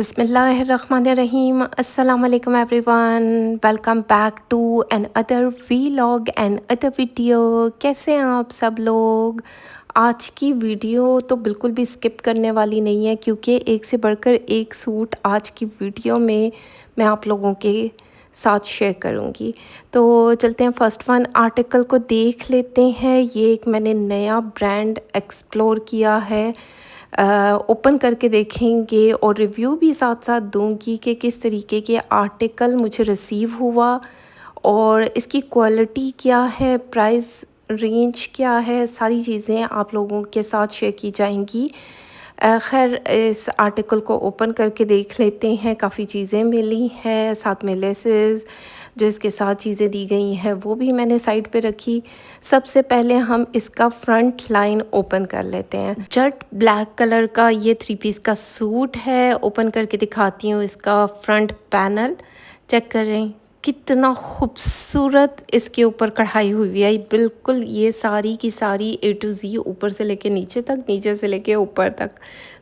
बिस्मिल्लाहिर्रहमानिर्रहीम अस्सलाम वालेकुम everyone. Welcome back to another vlog and other video. कैसे हैं आप सब लोग? आज की वीडियो तो बिल्कुल भी स्किप करने वाली नहीं है, क्योंकि एक से बढ़कर एक सूट आज की वीडियो में मैं आप लोगों के साथ शेयर करूंगी। तो चलते हैं, फर्स्ट वन आर्टिकल को देख लेते हैं। ये एक मैंने नया ब्रांड एक्सप्लोर किया है, ओपन करके देखेंगे और रिव्यू भी साथ साथ दूंगी कि किस तरीके के आर्टिकल मुझे रिसीव हुआ और इसकी क्वालिटी क्या है, प्राइस रेंज क्या है, सारी चीज़ें आप लोगों के साथ शेयर की जाएंगी। खैर, इस आर्टिकल को ओपन करके देख लेते हैं। काफ़ी चीज़ें मिली हैं, साथ में लेसेस जो इसके साथ चीज़ें दी गई हैं वो भी मैंने साइड पे रखी। सबसे पहले हम इसका फ्रंट लाइन ओपन कर लेते हैं। जट ब्लैक कलर का ये 3 पीस का सूट है। ओपन करके दिखाती हूँ इसका फ्रंट पैनल। चेक करें कितना खूबसूरत इसके ऊपर कढ़ाई हुई है। बिल्कुल ये सारी की सारी ए टू ज़ी, ऊपर से लेके नीचे तक, नीचे से लेके ऊपर तक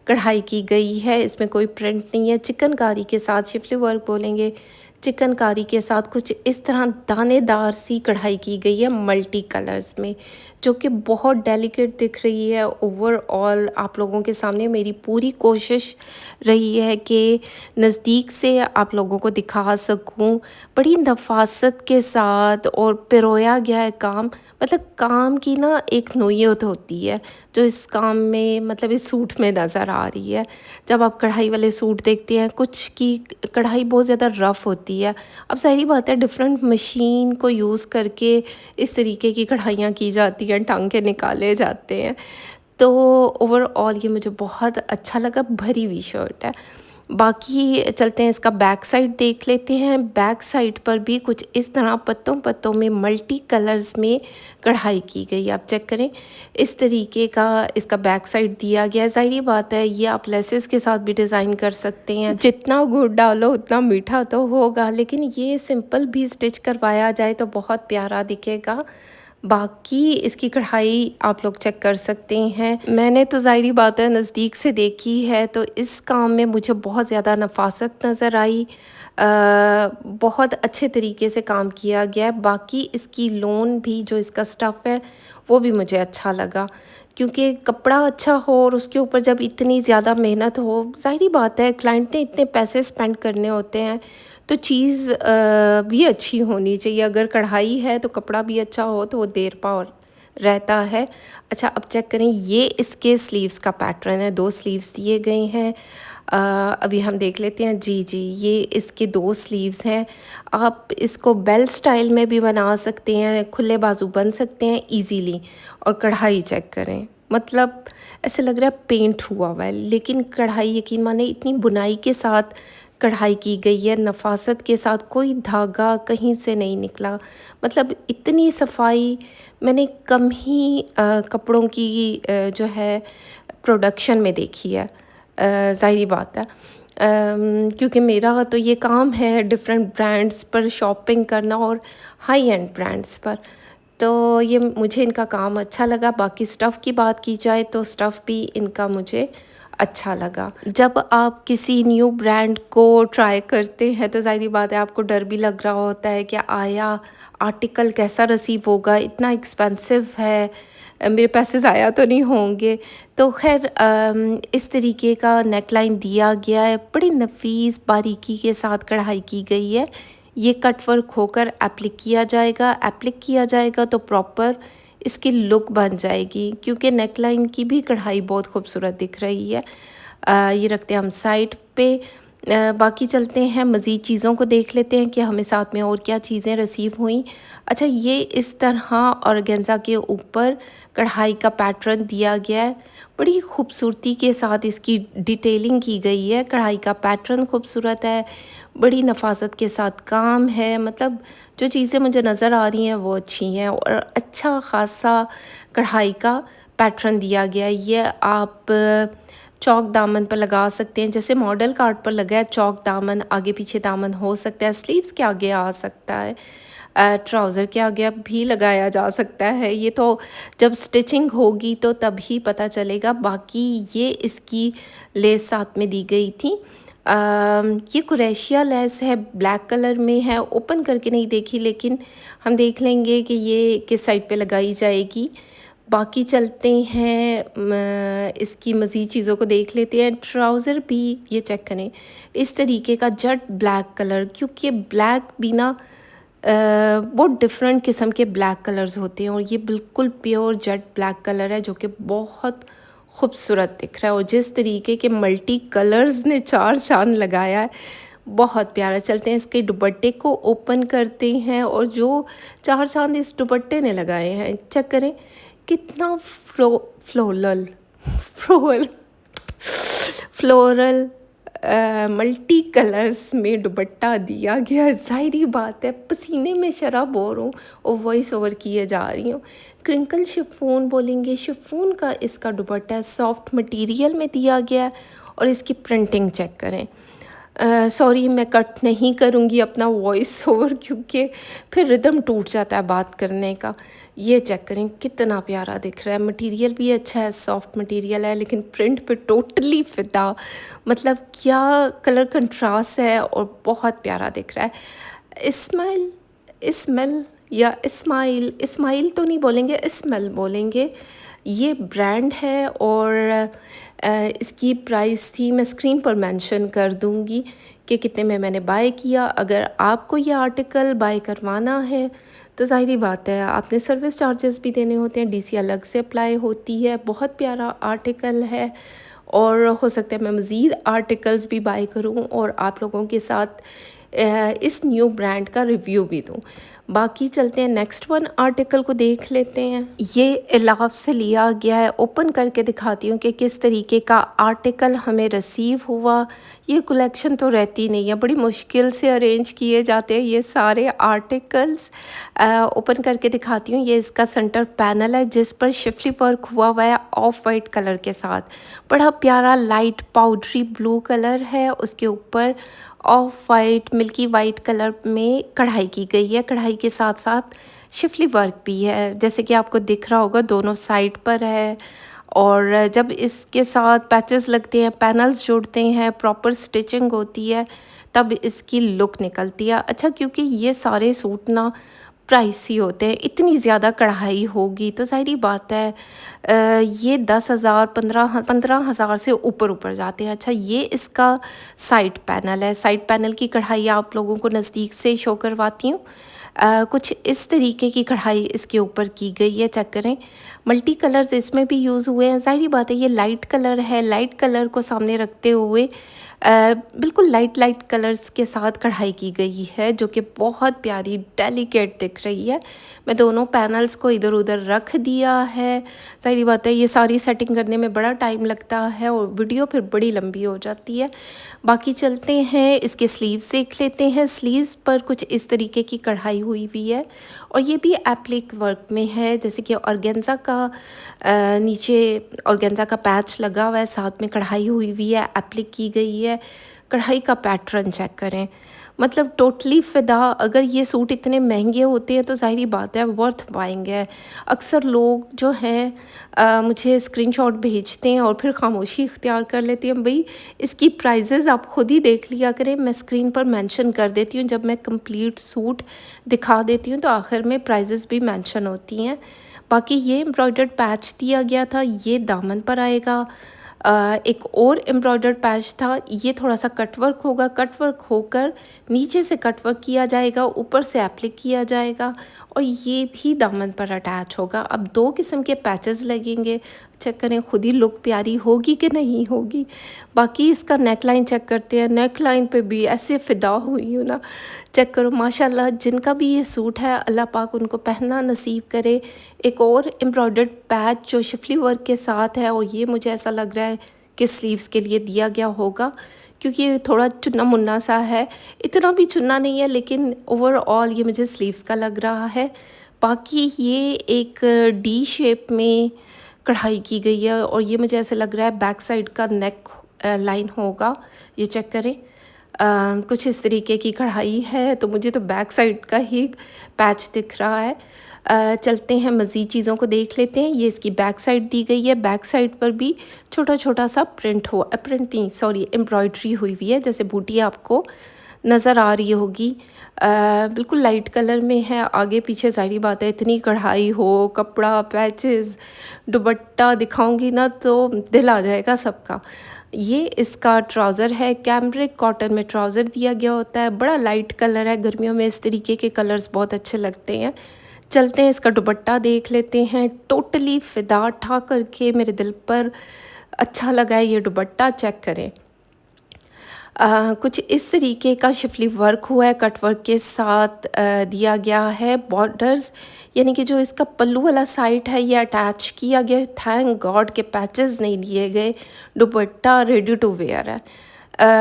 कढ़ाई की गई है। इसमें कोई प्रिंट नहीं है। चिकनकारी के साथ, शिफली वर्क बोलेंगे, चिकनकारी के साथ कुछ इस तरह दानेदार सी कढ़ाई की गई है मल्टी कलर्स में, जो कि बहुत डेलिकेट दिख रही है। ओवरऑल आप लोगों के सामने मेरी पूरी कोशिश रही है कि नज़दीक से आप लोगों को दिखा सकूं। बड़ी नफासत के साथ और पिरोया गया है काम। मतलब काम की ना एक नोयत होती है जो इस काम में, मतलब इस सूट में नज़र आ रही है। जब आप कढ़ाई वाले सूट देखते हैं, कुछ की कढ़ाई बहुत ज़्यादा रफ़ होती है। अब सारी बात है, डिफरेंट मशीन को यूज़ करके इस तरीके की कढ़ाइयाँ की जाती हैं, टांके निकाले जाते हैं। तो ओवरऑल ये मुझे बहुत अच्छा लगा। भरी हुई शर्ट है। बाकी चलते हैं, इसका बैक साइड देख लेते हैं। बैक साइड पर भी कुछ इस तरह पत्तों पत्तों में मल्टी कलर्स में कढ़ाई की गई। आप चेक करें, इस तरीके का इसका बैक साइड दिया गया है। ज़ाहिर बात है, ये आप लेसेस के साथ भी डिज़ाइन कर सकते हैं। जितना गुड़ डालो उतना मीठा तो होगा, लेकिन ये सिंपल भी स्टिच करवाया जाए तो बहुत प्यारा दिखेगा। बाकी इसकी कढ़ाई आप लोग चेक कर सकते हैं। मैंने तो ज़ाहिरी बात है नज़दीक से देखी है, तो इस काम में मुझे बहुत ज़्यादा नफासत नज़र आई। बहुत अच्छे तरीके से काम किया गया है। बाकी इसकी लोन भी, जो इसका स्टफ़ है, वो भी मुझे अच्छा लगा, क्योंकि कपड़ा अच्छा हो और उसके ऊपर जब इतनी ज़्यादा मेहनत हो, ज़ाहिरी बात है क्लाइंट ने इतने पैसे स्पेंड करने होते हैं, तो चीज़ भी अच्छी होनी चाहिए। अगर कढ़ाई है तो कपड़ा भी अच्छा हो तो वो देर पा रहता है। अच्छा, अब चेक करें, ये इसके स्लीव्स का पैटर्न है। 2 स्लीव्स दिए गए हैं। अभी हम देख लेते हैं। जी जी, ये इसके 2 स्लीव्स हैं। आप इसको बेल स्टाइल में भी बना सकते हैं, खुले बाजू बन सकते हैं इजीली। और कढ़ाई चेक करें, मतलब ऐसे लग रहा है पेंट हुआ है, लेकिन कढ़ाई यकीन माने इतनी बुनाई के साथ कढ़ाई की गई है, नफासत के साथ। कोई धागा कहीं से नहीं निकला। मतलब इतनी सफाई मैंने कम ही कपड़ों की जो है प्रोडक्शन में देखी है। ज़ाहिर बात है, क्योंकि मेरा तो ये काम है डिफरेंट ब्रांड्स पर शॉपिंग करना और हाई एंड ब्रांड्स पर, तो ये मुझे इनका काम अच्छा लगा। बाकी स्टफ़ की बात की जाए तो स्टफ़ भी इनका मुझे अच्छा लगा। जब आप किसी न्यू ब्रांड को ट्राई करते हैं तो ज़ाहिर बात है आपको डर भी लग रहा होता है कि आया आर्टिकल कैसा रिसीव होगा, इतना एक्सपेंसिव है, मेरे पैसे ज़ाया तो नहीं होंगे। तो खैर, इस तरीके का नेकलाइन दिया गया है। बड़ी नफीस बारीकी के साथ कढ़ाई की गई है। ये कट वर्क होकर एप्लिक किया जाएगा। एप्लिक किया जाएगा तो प्रॉपर इसकी लुक बन जाएगी, क्योंकि नेकलाइन की भी कढ़ाई बहुत खूबसूरत दिख रही है। ये रखते हैं हम साइड पे। बाकी चलते हैं, मज़ीद चीज़ों को देख लेते हैं कि हमें साथ में और क्या चीज़ें रिसीव हुई। अच्छा, ये इस तरह ऑर्गेन्जा के ऊपर कढ़ाई का पैटर्न दिया गया है। बड़ी खूबसूरती के साथ इसकी डिटेलिंग की गई है। कढ़ाई का पैटर्न खूबसूरत है, बड़ी नफासत के साथ काम है। मतलब जो चीज़ें मुझे नज़र आ रही हैं वो अच्छी हैं, और अच्छा ख़ासा कढ़ाई का पैटर्न दिया गया है। ये आप चौक दामन पर लगा सकते हैं, जैसे मॉडल कार्ड पर लगा है चौक दामन, आगे पीछे दामन हो सकता है, स्लीव्स के आगे आ सकता है, ट्राउज़र के आगे भी लगाया जा सकता है। ये तो जब स्टिचिंग होगी तो तभी पता चलेगा। बाकी ये इसकी लेस साथ में दी गई थी। ये कुरैशिया लेस है, ब्लैक कलर में है। ओपन करके नहीं देखी, लेकिन हम देख लेंगे कि ये किस साइड पे लगाई जाएगी। बाकी चलते हैं, इसकी मज़ीद चीज़ों को देख लेते हैं। ट्राउज़र भी ये चेक करें, इस तरीके का जेट ब्लैक कलर, क्योंकि ब्लैक भी ना बहुत डिफरेंट किस्म के ब्लैक कलर्स होते हैं, और ये बिल्कुल प्योर जेट ब्लैक कलर है जो कि बहुत खूबसूरत दिख रहा है। और जिस तरीके के मल्टी कलर्स ने चार चांद लगाया है, बहुत प्यारा। चलते हैं इसके दुपट्टे को ओपन करते हैं, और जो चार चांद इस दुपट्टे ने लगाए हैं चेक करें, कितना floral floral floral multi colours में दुपट्टा दिया गया है। ज़ाहिरी बात है, पसीने में शराब हो रहा हूँ और वॉइस ओवर किए जा रही हूँ। क्रिंकल शिफॉन बोलेंगे, शिफॉन का इसका दुपट्टा है, सॉफ्ट मटेरियल में दिया गया है। और इसकी प्रिंटिंग चेक करें। सॉरी, मैं कट नहीं करूँगी अपना वॉइस ओवर, क्योंकि फिर रिदम टूट जाता है बात करने का। ये चेक करें कितना प्यारा दिख रहा है, मटेरियल भी अच्छा है, सॉफ्ट मटेरियल है, लेकिन प्रिंट पे टोटली फ़िदा। मतलब क्या कलर कंट्रास्ट है, और बहुत प्यारा दिख रहा है। इस्माइल इस्मेल या इस्माइल इस्माइल तो नहीं बोलेंगे, इस्मेल बोलेंगे। ये ब्रांड है, और इसकी प्राइस थी, मैं स्क्रीन पर मेंशन कर दूंगी कि कितने में मैंने बाय किया। अगर आपको ये आर्टिकल बाय करवाना है तो ज़ाहिरी बात है आपने सर्विस चार्जेस भी देने होते हैं, डीसी अलग से अप्लाई होती है। बहुत प्यारा आर्टिकल है, और हो सकता है मैं मज़ीद आर्टिकल्स भी बाय करूं और आप लोगों के साथ इस न्यू ब्रांड का रिव्यू भी दूं। बाकी चलते हैं नेक्स्ट वन आर्टिकल को देख लेते हैं। ये इलाफ से लिया गया है, ओपन करके दिखाती हूँ कि किस तरीके का आर्टिकल हमें रिसीव हुआ। ये कलेक्शन तो रहती नहीं है, बड़ी मुश्किल से अरेंज किए जाते हैं ये सारे आर्टिकल्स। ओपन करके दिखाती हूँ। ये इसका सेंटर पैनल है जिस पर शिफली वर्क हुआ है ऑफ वाइट कलर के साथ। बड़ा प्यारा लाइट पाउडरी ब्लू कलर है, उसके ऊपर of white milky white colour में कढ़ाई की गई है। कढ़ाई के साथ साथ शिफली वर्क भी है, जैसे कि आपको दिख रहा होगा दोनों साइड पर है। और जब इसके साथ पैचेस लगते हैं, पैनल्स जुड़ते हैं, प्रॉपर स्टिचिंग होती है, तब इसकी लुक निकलती है। अच्छा, क्योंकि ये सारे सूट ना प्राइसी होते हैं, इतनी ज़्यादा कढ़ाई होगी तो ज़ाहिरी बात है ये 10,000 15,000 से ऊपर ऊपर जाते हैं। अच्छा, ये इसका साइड पैनल है। साइड पैनल की कढ़ाई आप लोगों को नज़दीक से शो करवाती हूँ। कुछ इस तरीके की कढ़ाई इसके ऊपर की गई है, चेक करें। मल्टी कलर्स इसमें भी यूज़ हुए हैं। ज़ाहिरी बात है ये लाइट कलर है, लाइट कलर को सामने रखते हुए बिल्कुल लाइट कलर्स के साथ कढ़ाई की गई है, जो कि बहुत प्यारी डेलिकेट दिख रही है। मैं दोनों पैनल्स को इधर उधर रख दिया है। ज़ाहिर बात है ये सारी सेटिंग करने में बड़ा टाइम लगता है और वीडियो फिर बड़ी लंबी हो जाती है। बाकी चलते हैं इसके स्लीव्स देख लेते हैं। स्लीव्स पर कुछ इस तरीके की कढ़ाई हुई है, और ये भी एप्लिक वर्क में है, जैसे कि ऑर्गेन्जा का नीचे ऑर्गेन्जा का पैच लगा हुआ है, साथ में कढ़ाई हुई है, एप्लिक की गई है। कढ़ाई का पैटर्न चेक करें, मतलब टोटली फ़िदा। अगर ये सूट इतने महंगे होते हैं तो ज़ाहिरी बात है वर्थ बाइंग है। अक्सर लोग जो हैं मुझे स्क्रीनशॉट भेजते हैं और फिर खामोशी इख्तियार कर लेते हैं। भाई इसकी प्राइजेज़ आप ख़ुद ही देख लिया करें, मैं स्क्रीन पर मेंशन कर देती हूँ। जब मैं कंप्लीट सूट दिखा देती हूँ तो आखिर में प्राइजेज़ भी मेंशन होती हैं। बाकी ये एम्ब्रॉयडर्ड पैच दिया गया था, ये दामन पर आएगा। एक और एम्ब्रॉयडर्ड पैच था, ये थोड़ा सा कटवर्क होगा, कटवर्क होकर नीचे से कटवर्क किया जाएगा, ऊपर से एप्लिक किया जाएगा, और ये भी दामन पर अटैच होगा। अब दो किस्म के पैचेस लगेंगे, चेक करें खुद ही लुक प्यारी होगी कि नहीं होगी। बाकी इसका नेक लाइन चेक करते हैं। नेक लाइन पे भी ऐसे फ़िदा हुई हूँ ना, चेक करो माशाल्लाह। जिनका भी ये सूट है अल्लाह पाक उनको पहनना नसीब करे। एक और एम्ब्रॉयडर्ड पैच जो शिफली वर्क के साथ है, और ये मुझे ऐसा लग रहा है कि स्लीव्स के लिए दिया गया होगा, क्योंकि ये थोड़ा चुन्ना मुन्ना सा है। इतना भी चुन्ना नहीं है, लेकिन ओवरऑल ये मुझे स्लीव्स का लग रहा है। बाकी ये एक डी शेप में कढ़ाई की गई है, और ये मुझे ऐसे लग रहा है बैक साइड का नेक लाइन होगा। ये चेक करें, कुछ इस तरीके की कढ़ाई है, तो मुझे तो बैक साइड का ही पैच दिख रहा है। चलते हैं मज़ीद चीज़ों को देख लेते हैं। ये इसकी बैक साइड दी गई है, बैक साइड पर भी छोटा-छोटा सा प्रिंट नहीं सॉरी एम्ब्रॉयडरी हुई हुई है, जैसे बूटी आपको नज़र आ रही होगी। बिल्कुल लाइट कलर में है, आगे पीछे ज़ाहिर बात है इतनी कढ़ाई हो, कपड़ा, पैचेस, दुपट्टा दिखाऊंगी ना तो दिल आ जाएगा सबका। ये इसका ट्राउज़र है, कैमरिक कॉटन में ट्राउज़र दिया गया होता है, बड़ा लाइट कलर है, गर्मियों में इस तरीके के कलर्स बहुत अच्छे लगते हैं। चलते हैं इसका दुपट्टा देख लेते हैं, टोटली फ़िदा ठा करके मेरे दिल पर अच्छा लगा है ये दुपट्टा, चेक करें। कुछ इस तरीके का शिफली वर्क हुआ है, कट वर्क के साथ दिया गया है बॉर्डर्स, यानी कि जो इसका पल्लू वाला साइड है ये अटैच किया गया है। थैंक गॉड के पैचेस नहीं दिए गए, दुपट्टा रेडी टू वेयर है।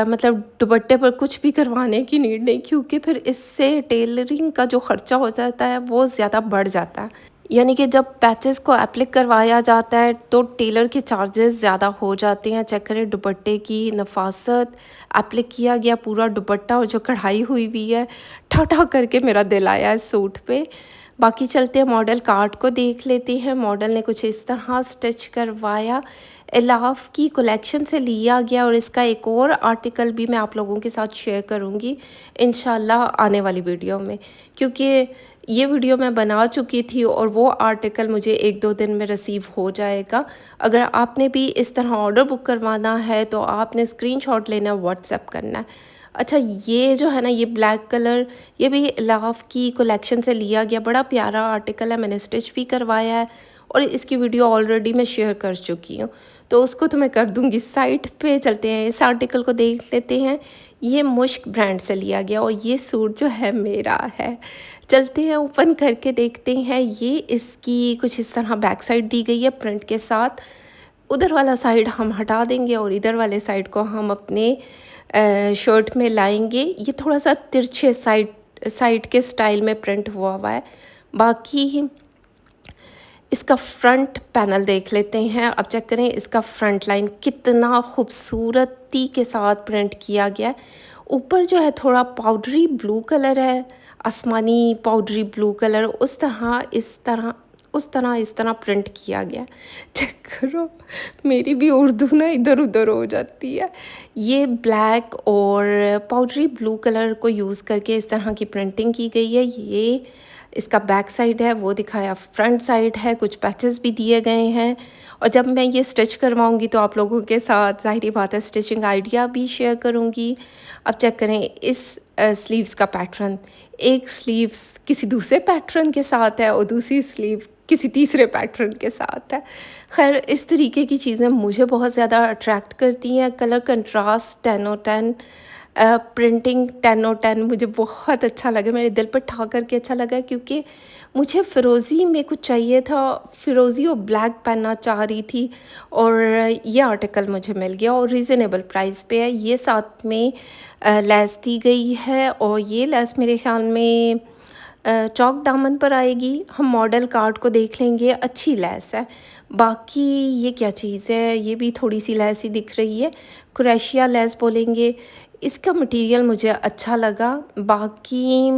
मतलब दुपट्टे पर कुछ भी करवाने की नीड नहीं, क्योंकि फिर इससे टेलरिंग का जो ख़र्चा हो जाता है वो ज़्यादा बढ़ जाता है। यानी कि जब पैचेस को एप्लिक करवाया जाता है तो टेलर के चार्जेस ज़्यादा हो जाते हैं। चेक करें दुपट्टे की नफासत, एप्लिक किया गया पूरा दुपट्टा और जो कढ़ाई हुई हुई है, ठा ठा करके मेरा दिल आया है सूट पे। बाकी चलते हैं मॉडल कार्ड को देख लेते हैं। मॉडल ने कुछ इस तरह स्टिच करवाया, एलाफ की कलेक्शन से लिया गया, और इसका एक और आर्टिकल भी मैं आप लोगों के साथ शेयर करूंगी इंशाल्लाह आने वाली वीडियो में, क्योंकि ये वीडियो मैं बना चुकी थी और वो आर्टिकल मुझे 1-2 दिन में रिसीव हो जाएगा। अगर आपने भी इस तरह ऑर्डर बुक करवाना है तो आपने स्क्रीनशॉट लेना है, व्हाट्सएप करना है। अच्छा, ये जो है ना, ये ब्लैक कलर, ये भी लाफ की कलेक्शन से लिया गया, बड़ा प्यारा आर्टिकल है, मैंने स्टिच भी करवाया है और इसकी वीडियो ऑलरेडी मैं शेयर कर चुकी हूँ, तो उसको तो मैं कर दूँगी साइट पे। चलते हैं इस आर्टिकल को देख लेते हैं। ये मुश्क ब्रांड से लिया गया और ये सूट जो है मेरा है। चलते हैं ओपन करके देखते हैं। ये इसकी कुछ इस तरह बैक साइड दी गई है प्रिंट के साथ। उधर वाला साइड हम हटा देंगे और इधर वाले साइड को हम अपने शर्ट में लाएंगे। ये थोड़ा सा तिरछे साइड साइड के स्टाइल में प्रिंट हुआ हुआ है। बाकी इसका फ्रंट पैनल देख लेते हैं। अब चेक करें इसका फ्रंट लाइन कितना खूबसूरती के साथ प्रिंट किया गया है। ऊपर जो है थोड़ा पाउडरी ब्लू कलर है, आसमानी पाउडरी ब्लू कलर, इस तरह प्रिंट किया गया। चेक करो, मेरी भी उर्दू ना इधर उधर हो जाती है। ये ब्लैक और पाउडरी ब्लू कलर को यूज़ करके इस तरह की प्रिंटिंग की गई है। ये इसका बैक साइड है वो दिखाया, फ्रंट साइड है, कुछ पैचेस भी दिए गए हैं। और जब मैं ये स्टिच करवाऊंगी तो आप लोगों के साथ ज़ाहिर बात है स्टिचिंग आइडिया भी शेयर करूंगी। अब चेक करें इस स्लीव्स का पैटर्न, एक स्लीव्स किसी दूसरे पैटर्न के साथ है और दूसरी स्लीव किसी तीसरे पैटर्न के साथ है। खैर, इस तरीके की चीज़ें मुझे बहुत ज़्यादा अट्रैक्ट करती हैं। कलर कंट्रास्ट 10/10, प्रिंटिंग 10/10 मुझे बहुत अच्छा लगा, मेरे दिल पर ठा करके अच्छा लगा, क्योंकि मुझे फ़िरोज़ी में कुछ चाहिए था, फ़िरोज़ी और ब्लैक पहनना चाह रही थी और ये आर्टिकल मुझे मिल गया और रीज़नेबल प्राइस पे है। ये साथ में लेस दी गई है और ये लेस मेरे ख़्याल में चौक दामन पर आएगी। हम मॉडल कार्ड को देख लेंगे, अच्छी लेस है। बाकी ये क्या चीज़ है, ये भी थोड़ी सी लेस ही दिख रही है, क्रोशिया लेस बोलेंगे। इसका मटेरियल मुझे अच्छा लगा। बाकी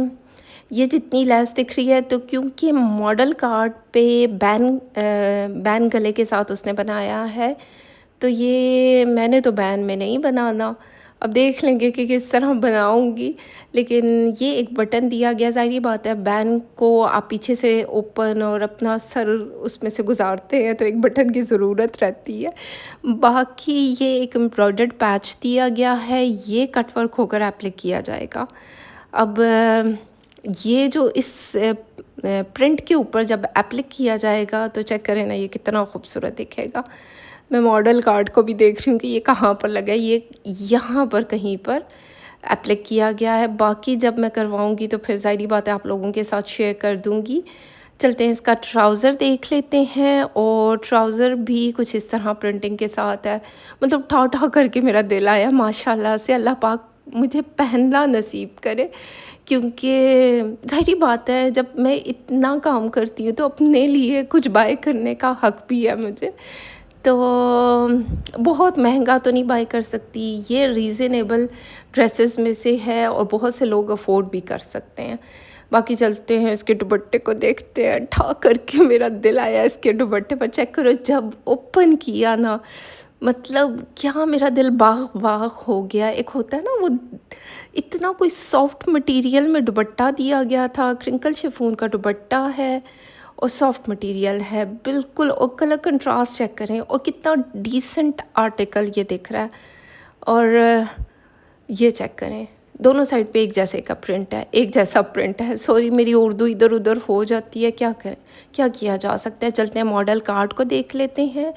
ये जितनी लेस दिख रही है, तो क्योंकि मॉडल कार्ड पे बैन गले के साथ उसने बनाया है, तो ये मैंने तो बैन में नहीं बनाना, अब देख लेंगे कि किस तरह बनाऊंगी। लेकिन ये एक बटन दिया गया, ज़ाहिर बात है बैन को आप पीछे से ओपन और अपना सर उसमें से गुजारते हैं तो एक बटन की ज़रूरत रहती है। बाकी ये एक एम्ब्रॉयडर्ड पैच दिया गया है, ये कट वर्क होकर एप्लिक किया जाएगा। अब ये जो इस प्रिंट के ऊपर जब एप्लिक किया जाएगा तो चेक करें ना, ये कितना खूबसूरत दिखेगा। मैं मॉडल कार्ड को भी देख रही हूँ कि ये कहाँ पर लगा है, ये यहाँ पर कहीं पर एप्लिक किया गया है। बाकी जब मैं करवाऊँगी तो फिर ज़ाहिर बात है आप लोगों के साथ शेयर कर दूँगी। चलते हैं इसका ट्राउज़र देख लेते हैं, और ट्राउज़र भी कुछ इस तरह प्रिंटिंग के साथ है। मतलब ठा ठा करके मेरा दिल आया माशाल्लाह से। अल्लाह पाक मुझे पहनना नसीब करे, क्योंकि ज़ाहिर बात है जब मैं इतना काम करती हूँ तो अपने लिए कुछ बाय करने का हक़ भी है मुझे। तो बहुत महंगा तो नहीं बाय कर सकती, ये रीज़नेबल ड्रेसेस में से है और बहुत से लोग अफोर्ड भी कर सकते हैं। बाकी चलते हैं इसके दुपट्टे को देखते हैं। ठा करके मेरा दिल आया इसके दुपट्टे पर, चेक करो जब ओपन किया ना, मतलब क्या मेरा दिल बाग बाग हो गया। एक होता है ना वो, इतना कोई सॉफ्ट मटेरियल में दुपट्टा दिया गया था, क्रिंकल शिफॉन का दुपट्टा है और सॉफ्ट मटेरियल है बिल्कुल, और कलर कंट्रास्ट चेक करें और कितना डिसेंट आर्टिकल ये दिख रहा है। और ये चेक करें, दोनों साइड पे एक जैसे का प्रिंट है, एक जैसा प्रिंट है। सॉरी मेरी उर्दू इधर उधर हो जाती है, क्या करें, क्या किया जा सकता है। चलते हैं मॉडल कार्ड को देख लेते हैं।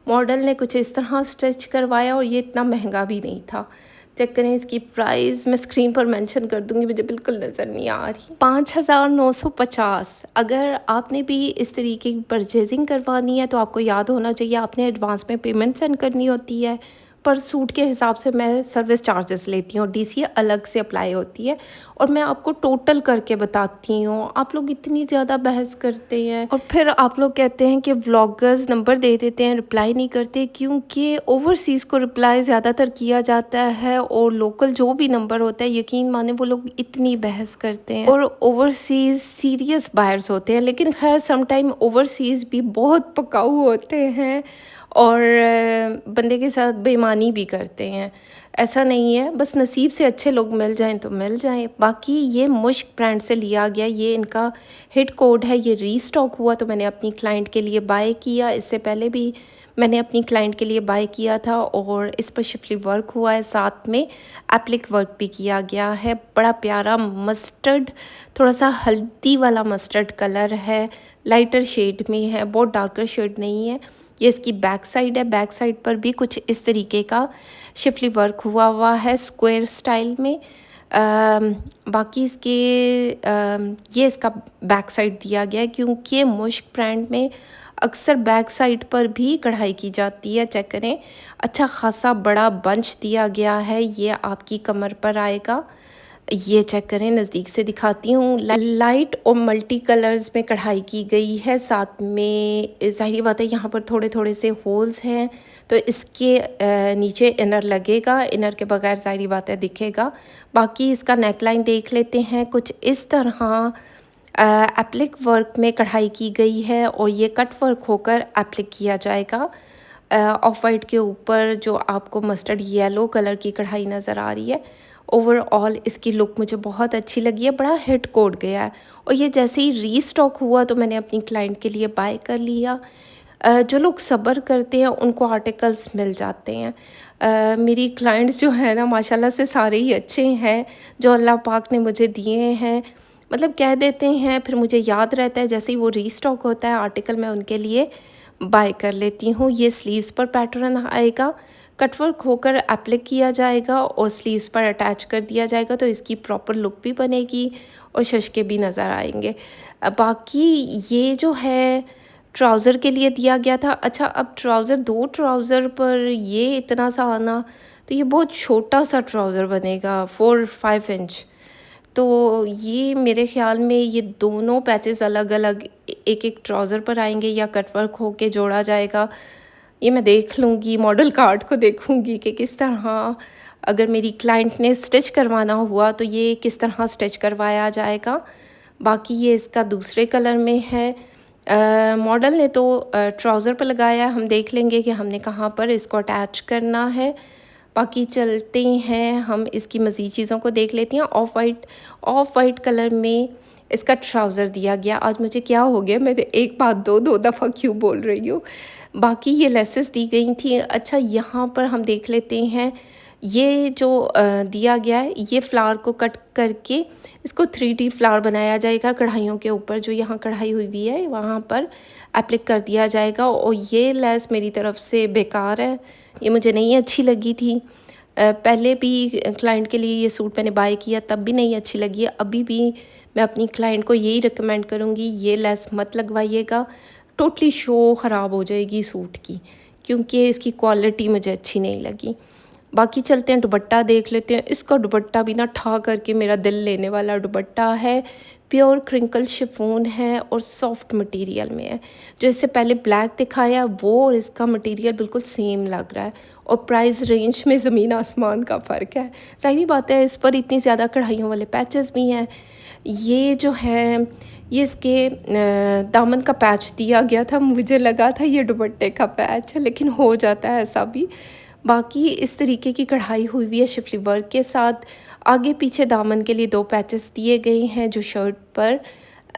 मॉडल ने कुछ इस तरह स्टिच करवाया और ये इतना महंगा भी नहीं था। चेक करें इसकी प्राइस, मैं स्क्रीन पर मेंशन कर दूंगी, मुझे बिल्कुल नज़र नहीं आ रही। 5,950। अगर आपने भी इस तरीके की परचेजिंग करवानी है तो आपको याद होना चाहिए आपने एडवांस में पेमेंट सेंड करनी होती है। पर सूट के हिसाब से मैं सर्विस चार्जेस लेती हूँ, डीसीए अलग से अप्लाई होती है और मैं आपको टोटल करके बताती हूँ। आप लोग इतनी ज़्यादा बहस करते हैं और फिर आप लोग कहते हैं कि व्लॉगर्स नंबर दे देते हैं, रिप्लाई नहीं करते, क्योंकि ओवरसीज़ को रिप्लाई ज़्यादातर किया जाता है और लोकल जो भी नंबर होता है, यकीन माने वो लोग इतनी बहस करते हैं। और ओवरसीज़ सीरियस बायर्स होते हैं, लेकिन खैर समटाइम ओवरसीज़ भी बहुत पकाऊ होते हैं और बंदे के साथ बेईमानी भी करते हैं। ऐसा नहीं है, बस नसीब से अच्छे लोग मिल जाएं तो मिल जाएं। बाकी ये मुश्क ब्रांड से लिया गया, ये इनका हिट कोड है, ये रीस्टॉक हुआ तो मैंने अपनी क्लाइंट के लिए बाय किया। इससे पहले भी मैंने अपनी क्लाइंट के लिए बाय किया था और इस पर शिफली वर्क हुआ है, साथ में एप्लिक वर्क भी किया गया है। बड़ा प्यारा मस्टर्ड, थोड़ा सा हल्दी वाला मस्टर्ड कलर है, लाइटर शेड में है, बहुत डार्कर शेड नहीं है। ये इसकी बैक साइड है, बैक साइड पर भी कुछ इस तरीके का शिफली वर्क हुआ हुआ है स्क्वायर स्टाइल में। बाकी इसके ये इसका बैक साइड दिया गया है, क्योंकि मुश्क ब्रांड में अक्सर बैक साइड पर भी कढ़ाई की जाती है। चेक करें, अच्छा खासा बड़ा बंच दिया गया है, ये आपकी कमर पर आएगा। ये चेक करें, नज़दीक से दिखाती हूँ। लाइट और मल्टी कलर्स में कढ़ाई की गई है, साथ में ज़ाहिर बात है यहाँ पर थोड़े थोड़े से होल्स हैं, तो इसके नीचे इनर लगेगा, इनर के बगैर ज़ाहिर बात है दिखेगा। बाकी इसका नेकलाइन देख लेते हैं, कुछ इस तरह एप्लिक वर्क में कढ़ाई की गई है और ये कट वर्क होकर एप्लिक किया जाएगा ऑफ वाइट के ऊपर, जो आपको मस्टर्ड येलो कलर की कढ़ाई नज़र आ रही है। ओवरऑल इसकी लुक मुझे बहुत अच्छी लगी है, बड़ा हिट कोड गया है और ये जैसे ही रीस्टॉक हुआ तो मैंने अपनी क्लाइंट के लिए बाय कर लिया। जो लोग सब्र करते हैं उनको आर्टिकल्स मिल जाते हैं। मेरी क्लाइंट्स जो है ना, माशाल्लाह से सारे ही अच्छे हैं जो अल्लाह पाक ने मुझे दिए हैं। मतलब कह देते हैं, फिर मुझे याद रहता है, जैसे ही वो रीस्टॉक होता है आर्टिकल मैं उनके लिए बाय कर लेती हूँ। ये स्लीव्स पर पैटर्न आएगा, कटवर्क होकर एप्लिक किया जाएगा और स्लीव्स पर अटैच कर दिया जाएगा, तो इसकी प्रॉपर लुक भी बनेगी और शशके भी नज़र आएंगे। बाकी ये जो है ट्राउज़र के लिए दिया गया था। अच्छा, अब ट्राउज़र, दो ट्राउज़र पर ये इतना सा आना, तो ये बहुत छोटा सा ट्राउज़र बनेगा, 4-5 इंच। तो ये मेरे ख़्याल में ये दोनों पैचेस अलग अलग एक एक ट्राउज़र पर आएंगे या कटवर्क होके जोड़ा जाएगा। ये मैं देख लूँगी, मॉडल कार्ड को देखूँगी कि किस तरह, अगर मेरी क्लाइंट ने स्टिच करवाना हुआ तो ये किस तरह स्टिच करवाया जाएगा। बाकी ये इसका दूसरे कलर में है। मॉडल ने तो ट्राउज़र पर लगाया, हम देख लेंगे कि हमने कहाँ पर इसको अटैच करना है। बाकी चलते हैं, हम इसकी मज़ीद चीज़ों को देख लेते हैं। ऑफ वाइट कलर में इसका ट्राउज़र दिया गया। आज मुझे क्या हो गया, मैं एक बात दो दफ़ा क्यों बोल रही हूँ। बाकी ये लेसेस दी गई थी। अच्छा, यहाँ पर हम देख लेते हैं, ये जो दिया गया है, ये फ्लावर को कट करके इसको 3D फ्लावर बनाया जाएगा। कढ़ाइयों के ऊपर जो यहाँ कढ़ाई हुई है वहाँ पर एप्लिक कर दिया जाएगा। और ये लेस मेरी तरफ से बेकार है, ये मुझे नहीं अच्छी लगी थी। पहले भी क्लाइंट के लिए ये सूट मैंने बाय किया, तब भी नहीं अच्छी लगी है। अभी भी मैं अपनी क्लाइंट को यही रिकमेंड करूँगी, ये लेस मत लगवाइएगा, टोटली शो ख़राब हो जाएगी सूट की, क्योंकि इसकी क्वालिटी मुझे अच्छी नहीं लगी। बाकी चलते हैं दुपट्टा देख लेते हैं। इसका दुपट्टा भी ना ठा करके मेरा दिल लेने वाला दुपट्टा है। प्योर क्रिंकल शिफॉन है और सॉफ्ट मटेरियल में है। जैसे पहले ब्लैक दिखाया वो और इसका मटेरियल बिल्कुल सेम लग रहा है और प्राइस रेंज में ज़मीन आसमान का फ़र्क है। ज़ाहिर बात है इस पर इतनी ज़्यादा कढ़ाइयों वाले पैचेस भी हैं। ये जो है ये इसके दामन का पैच दिया गया था, मुझे लगा था ये दुपट्टे का पैच है, लेकिन हो जाता है ऐसा भी। बाकी इस तरीके की कढ़ाई हुई हुई है शिफली वर्क के साथ। आगे पीछे दामन के लिए 2 पैचेस दिए गए हैं जो शर्ट पर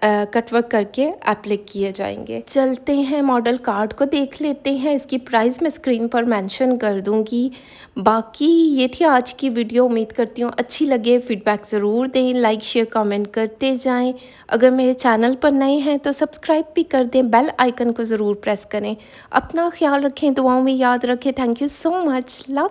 कटवर्क करके एप्लिक किए जाएंगे। चलते हैं मॉडल कार्ड को देख लेते हैं। इसकी प्राइस मैं स्क्रीन पर मेंशन कर दूंगी। बाकी ये थी आज की वीडियो। उम्मीद करती हूँ अच्छी लगे। फीडबैक ज़रूर दें, लाइक शेयर कमेंट करते जाएं। अगर मेरे चैनल पर नए हैं तो सब्सक्राइब भी कर दें, बेल आइकन को ज़रूर प्रेस करें। अपना ख्याल रखें, दुआओं में याद रखें। Thank you so much. Love.